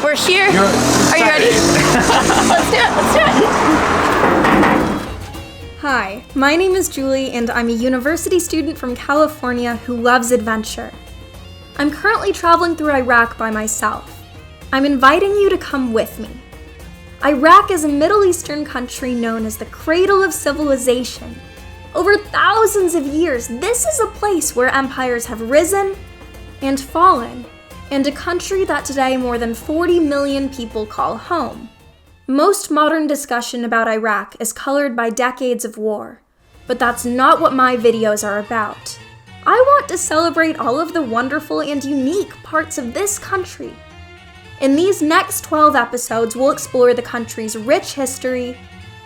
We're here. Are you ready? Let's do it. Hi, my name is Julie and I'm a university student from California who loves adventure. I'm currently traveling through Iraq by myself. I'm inviting you to come with me. Iraq is a Middle Eastern country known as the cradle of civilization. Over thousands of years, this is a place where empires have risen and fallen, and a country that today more than 40 million people call home. Most modern discussion about Iraq is colored by decades of war, but that's not what my videos are about. I want to celebrate all of the wonderful and unique parts of this country. In these next 12 episodes, we'll explore the country's rich history,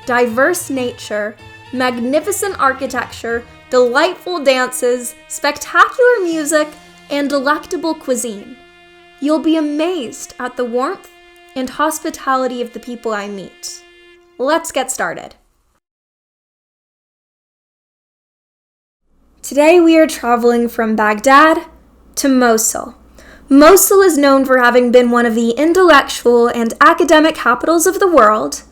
diverse nature, magnificent architecture, delightful dances, spectacular music, and delectable cuisine. You'll be amazed at the warmth and hospitality of the people I meet. Let's get started. Today we are traveling from Baghdad to Mosul. Mosul is known for having been one of the intellectual and academic capitals of the world,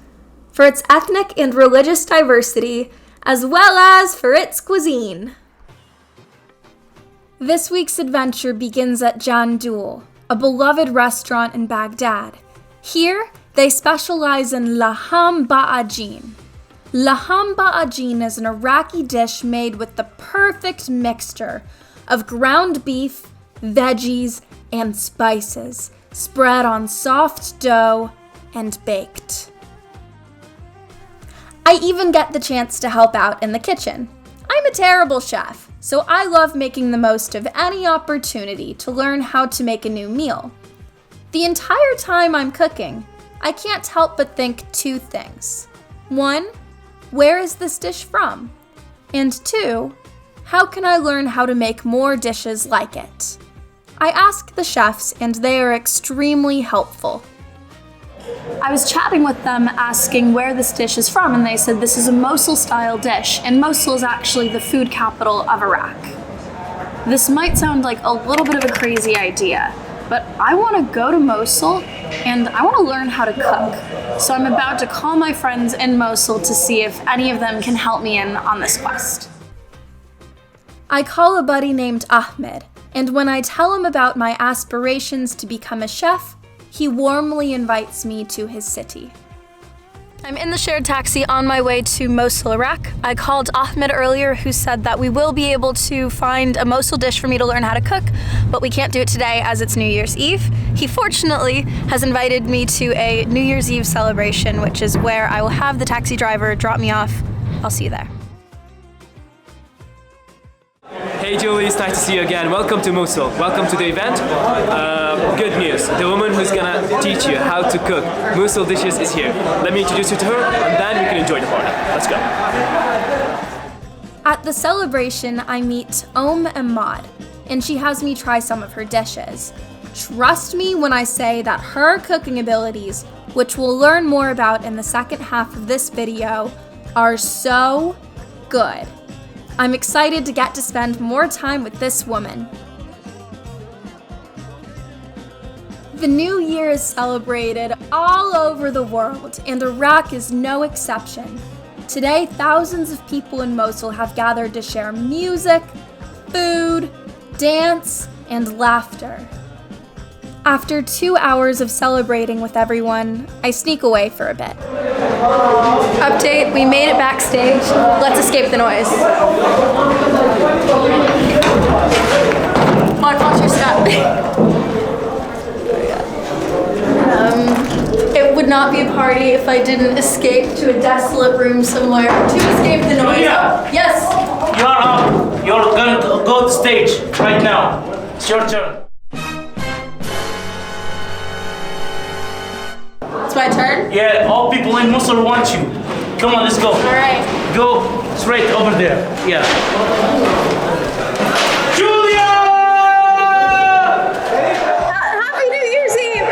for its ethnic and religious diversity, as well as for its cuisine. This week's adventure begins at Jandool, a beloved restaurant in Baghdad. Here, they specialize in Lahm Bi Ajeen. Lahm Bi Ajeen is an Iraqi dish made with the perfect mixture of ground beef, veggies, and spices, spread on soft dough and baked. I even get the chance to help out in the kitchen. I'm a terrible chef, so I love making the most of any opportunity to learn how to make a new meal. The entire time I'm cooking, I can't help but think two things. One, where is this dish from? And two, how can I learn how to make more dishes like it? I ask the chefs and they are extremely helpful. I was chatting with them asking where this dish is from, and they said this is a Mosul-style dish, and Mosul is actually the food capital of Iraq. This might sound like a little bit of a crazy idea, but I want to go to Mosul and I want to learn how to cook. So I'm about to call my friends in Mosul to see if any of them can help me in on this quest. I call a buddy named Ahmed, and when I tell him about my aspirations to become a chef, he warmly invites me to his city. I'm in the shared taxi on my way to Mosul, Iraq. I called Ahmed earlier, who said that we will be able to find a Mosul dish for me to learn how to cook, but we can't do it today as it's New Year's Eve. He fortunately has invited me to a New Year's Eve celebration, which is where I will have the taxi driver drop me off. I'll see you there. Hey Julie, it's nice to see you again. Welcome to Mosul. Welcome to the event. Good news, the woman who's gonna teach you how to cook Mosul dishes is here. Let me introduce you to her and then we can enjoy the party. Let's go. At the celebration, I meet Om Emad, and she has me try some of her dishes. Trust me when I say that her cooking abilities, which we'll learn more about in the second half of this video, are so good. I'm excited to get to spend more time with this woman. The New Year is celebrated all over the world, and Iraq is no exception. Today, thousands of people in Mosul have gathered to share music, food, dance, and laughter. After 2 hours of celebrating with everyone, I sneak away for a bit. Update, we made it backstage. Let's escape the noise. Watch your step. It would not be a party if I didn't escape to a desolate room somewhere to escape the noise. Julia! Yes? You're going to go to stage right now. It's your turn. It's my turn? Yeah, all people in Mosul want you. Come on, let's go. All right. Go straight over there. Yeah. Julia! Happy New Year's Eve!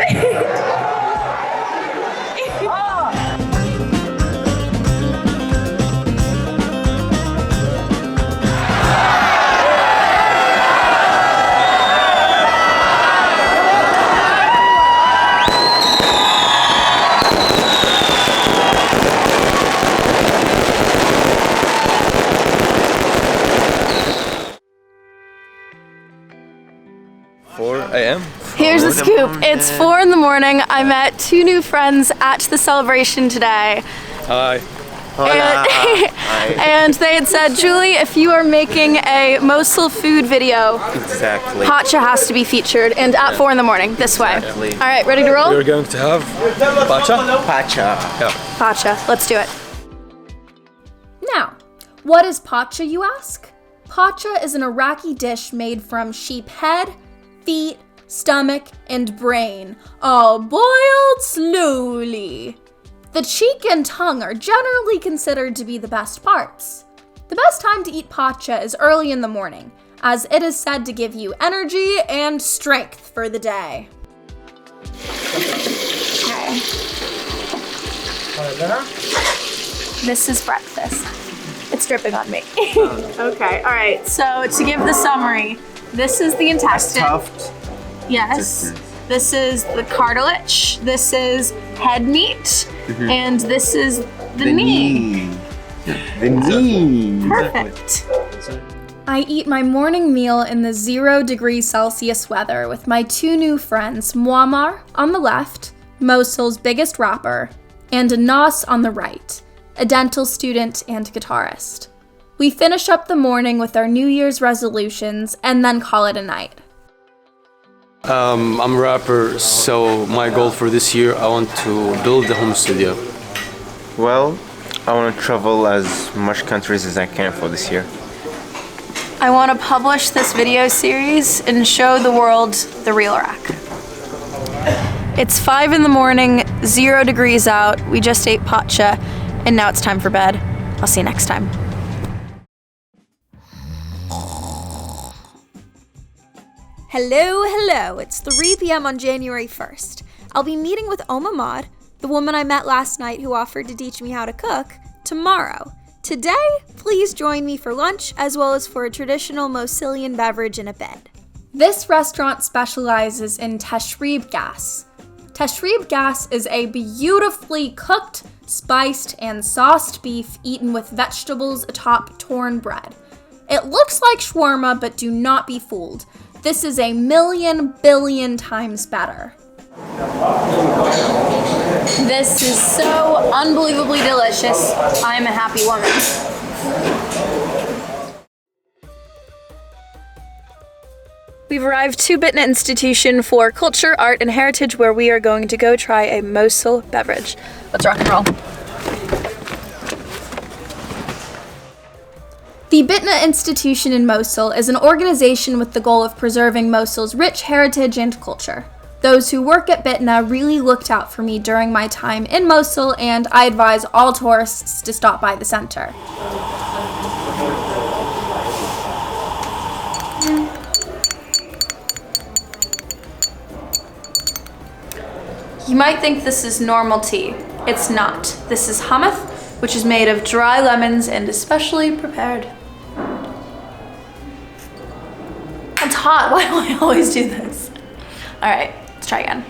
the scoop. It's 4 in the morning. I met 2 new friends at the celebration today. Hi. And they had said, Julie, if you are making a Mosul food video, Exactly. pacha has to be featured, and at 4 in the morning, this way. Exactly. All right, ready to roll? We're going to have pacha. Pacha. Yeah. Pacha, let's do it. Now, what is pacha, you ask? Pacha is an Iraqi dish made from sheep head, feet, stomach, and brain, all boiled slowly. The cheek and tongue are generally considered to be the best parts. The best time to eat pacha is early in the morning, as it is said to give you energy and strength for the day. Okay. This is breakfast. It's dripping on me. Okay, all right. So to give the summary, this is the intestine. Stuffed. Yes. This is the cartilage. This is head meat. And this is the knee. The knee. Perfect. I eat my morning meal in the 0 degrees Celsius weather with my 2 new friends, Muammar on the left, Mosul's biggest rapper, and Anas on the right, a dental student and guitarist. We finish up the morning with our New Year's resolutions and then call it a night. I'm a rapper, so my goal for this year, I want to build a home studio. Well, I want to travel as much countries as I can for this year. I want to publish this video series and show the world the real Iraq. It's 5 in the morning, 0 degrees out, we just ate pacha, and now it's time for bed. I'll see you next time. Hello, it's 3 p.m. on January 1st. I'll be meeting with Om Emad, the woman I met last night who offered to teach me how to cook, tomorrow. Today, please join me for lunch as well as for a traditional Mosilian beverage in a bed. This restaurant specializes in tashreeb gas. Tashreeb gas is a beautifully cooked, spiced, and sauced beef eaten with vegetables atop torn bread. It looks like shawarma, but do not be fooled. This is a million billion times better. This is so unbelievably delicious. I am a happy woman. We've arrived to Bitna Institution for Culture, Art, and Heritage, where we are going to go try a Mosul beverage. Let's rock and roll. The Bitna Institution in Mosul is an organization with the goal of preserving Mosul's rich heritage and culture. Those who work at Bitna really looked out for me during my time in Mosul, and I advise all tourists to stop by the center. You might think this is normal tea. It's not. This is hammock, which is made of dry lemons and especially prepared. It's hot. Why do I always do this? All right, let's try again.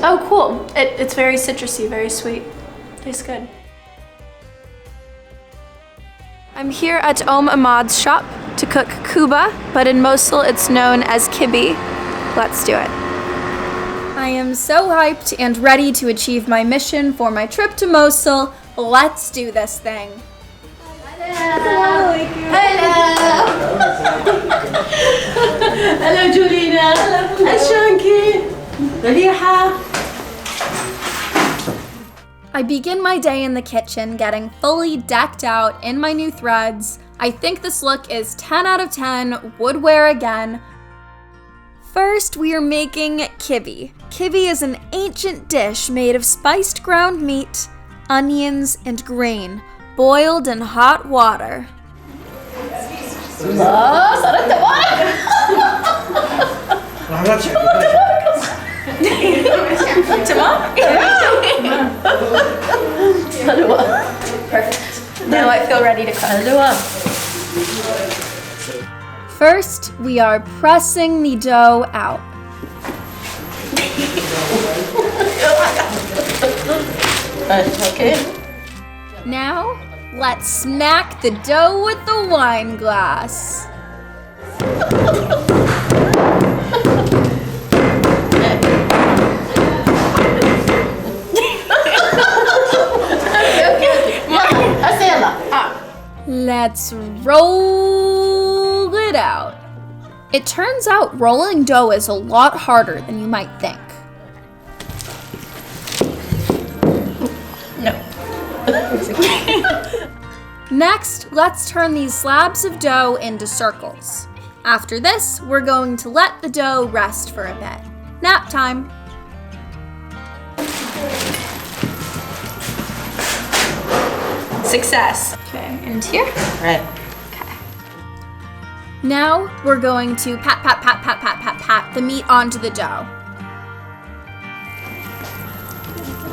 Oh, cool. It's very citrusy, very sweet. Tastes good. I'm here at Om Emad's shop to cook kuba, but in Mosul it's known as kibbi. Let's do it. I am so hyped and ready to achieve my mission for my trip to Mosul. Let's do this thing. Hello. Hello, Julina. Hello, Shanky. Raliha. I begin my day in the kitchen getting fully decked out in my new threads. I think this look is 10 out of 10, would wear again. First, we are making kibbi. Kibbi is an ancient dish made of spiced ground meat, onions, and grain, boiled in hot water. Perfect. Now I feel ready to cook. First, we are pressing the dough out. Okay. Now, let's smack the dough with the wine glass. Let's roll it out. It turns out rolling dough is a lot harder than you might think. No. Next, let's turn these slabs of dough into circles. After this, we're going to let the dough rest for a bit. Nap time. Success. Okay, and here. Right. Now, we're going to pat the meat onto the dough.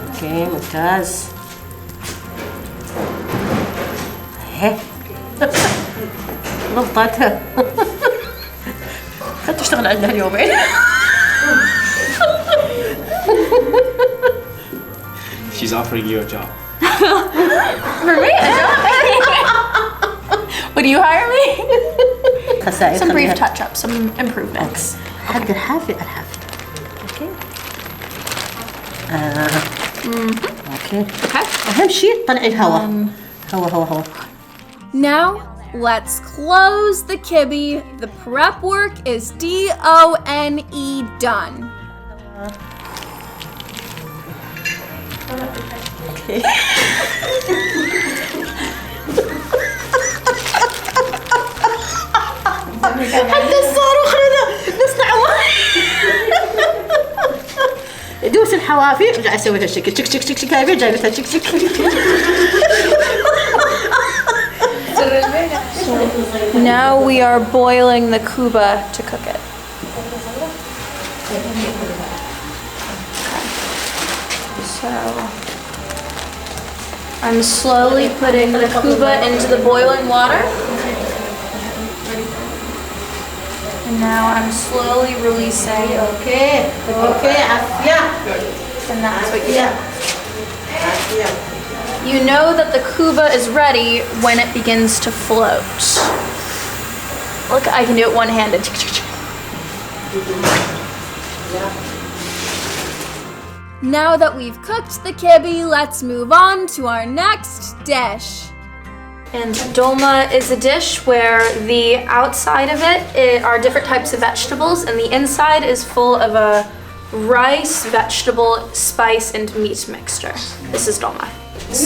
اوكي ممتاز. اهي. ضبطتها. خلت تشتغل عندنا اليومين. She's offering you a job. For me, a job? Would you hire me? Some brief touch-ups, some improvements. حق الحافي الحافي. اوكي. اوكي. اهم شيء طلعي الهواء. هواء. Now, let's close the kibbi. The prep work is D-O-N-E done. اوكي. حتى الصاروخ هذا نصنع يدوس الحوافي ارجع اسوي هالشكل شك شك شك شك هاي جايبتها شك شك. Now we are boiling the kuba to cook it. So I'm slowly putting the kuba into the boiling water. And now I'm slowly releasing. اوكي عافية. And that's what you عافية. get. عافية. You know that the kuba is ready when it begins to float. Look, I can do it one-handed. Now that we've cooked the kibbi, let's move on to our next dish. And dolma is a dish where the outside of it are different types of vegetables and the inside is full of a rice, vegetable, spice, and meat mixture. This is dolma.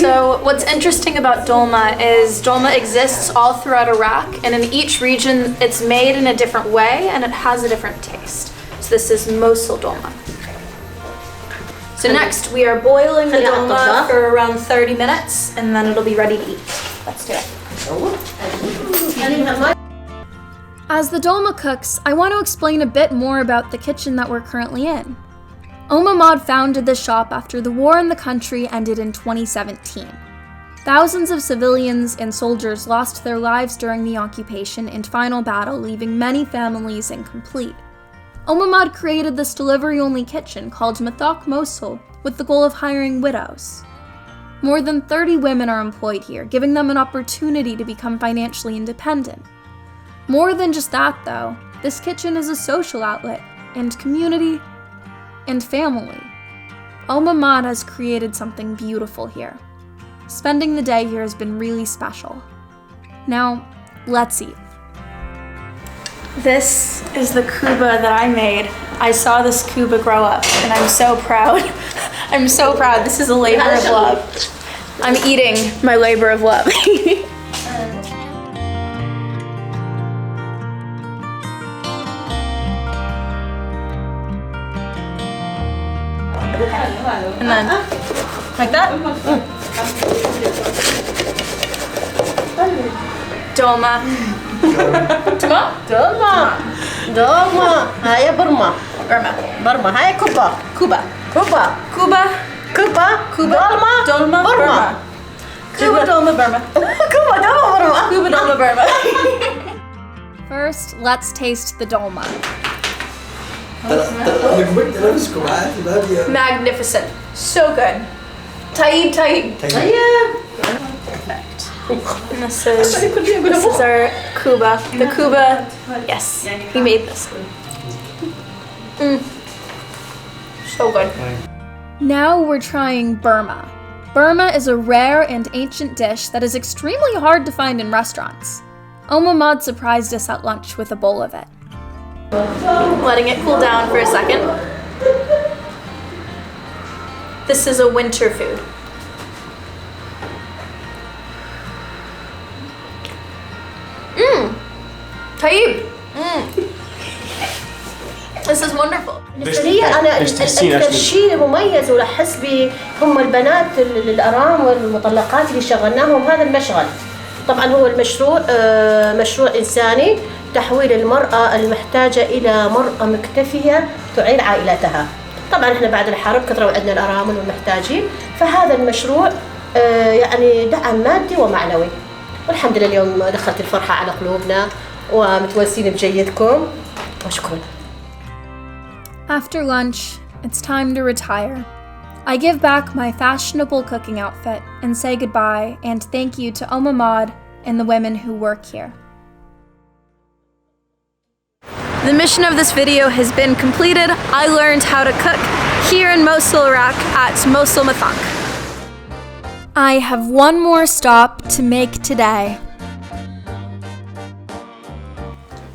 So what's interesting about dolma is dolma exists all throughout Iraq, and in each region it's made in a different way and it has a different taste. So this is Mosul dolma. So next we are boiling the dolma for around 30 minutes and then it'll be ready to eat. Let's do it. As the dolma cooks, I want to explain a bit more about the kitchen that we're currently in. Om Emad founded the shop after the war in the country ended in 2017. Thousands of civilians and soldiers lost their lives during the occupation and final battle, leaving many families incomplete. Om Emad created this delivery-only kitchen called Mathak Mosul with the goal of hiring widows. More than 30 women are employed here, giving them an opportunity to become financially independent. More than just that, though, this kitchen is a social outlet and community and family. Om Emad has created something beautiful here. Spending the day here has been really special. Now, let's eat. This is the kuba that I made. I saw this kuba grow up and I'm so proud. I'm so proud. This is a labor of love. I'm eating my labor of love. And then, like that. Dolma. dolma هاي برما. برما هاي كوبا. Kuba. كوبا. Kuba. كوبا. Dolma. برما. Kuba, dolma, Burma. كوبا dolma برما. Kuba, dolma, Burma. First, let's taste the dolma. Magnificent. So good. Taib. Perfect. And this is our kuba. The kuba, yes, he made this. So good. Now we're trying brma. Brma is a rare and ancient dish that is extremely hard to find in restaurants. Om Emad surprised us at lunch with a bowl of it. Letting it cool down for a second. This is a winter food. طيب. This is wonderful. بالنسبة لي أنا الشيء المميز ولاحظ بي هم البنات الأرام والمطلقات اللي شغلناهم هذا المشغل. طبعا هو المشروع مشروع إنساني تحويل المرأة المحتاجة إلى مرأة مكتفية تعين عائلتها. طبعا احنا بعد الحرب كثروا عندنا الأرامل والمحتاجين، فهذا المشروع يعني دعم مادي ومعنوي. والحمد لله اليوم دخلت الفرحة على قلوبنا ومتوسين بجيدكم وشكرا. After lunch, it's time to retire. I give back my fashionable cooking outfit and say goodbye and thank you to Om Emad and the women who work here. The mission of this video has been completed. I learned how to cook here in Mosul, Iraq at Mosul Mathak. I have one more stop to make today.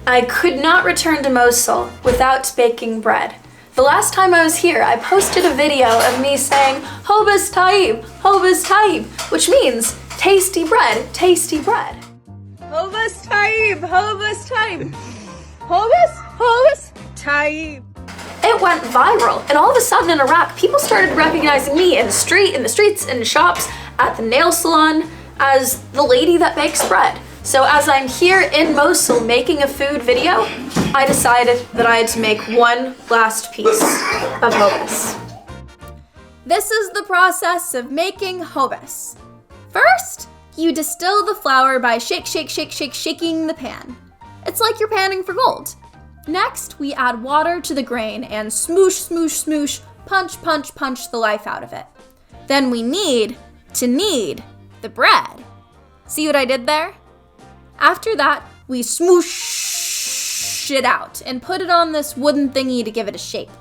I could not return to Mosul without baking bread. The last time I was here, I posted a video of me saying, Hobas Taib, Hobas Taib, which means tasty bread, tasty bread. Hobas Taib, Hobas Taib, Hobas Taib. It went viral, and all of a sudden in Iraq, people started recognizing me in the streets, in the shops, at the nail salon, as the lady that bakes bread. So as I'm here in Mosul making a food video, I decided that I had to make one last piece of hobas. This is the process of making hobas. First, you distill the flour by shaking the pan. It's like you're panning for gold. Next, we add water to the grain and smoosh, punch the life out of it. Then we knead the bread. See what I did there? After that, we smoosh it out and put it on this wooden thingy to give it a shape.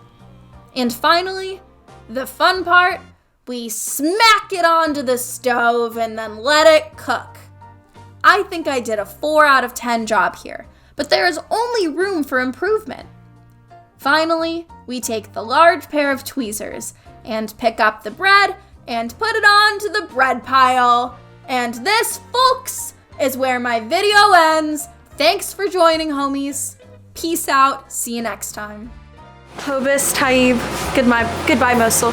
And finally, the fun part, we smack it onto the stove and then let it cook. I think I did a 4 out of 10 job here, but there is only room for improvement. Finally, we take the large pair of tweezers and pick up the bread and put it onto the bread pile. And this, folks, is where my video ends. Thanks for joining, homies. Peace out. See you next time. Hobas Taib. Goodbye, Mosul.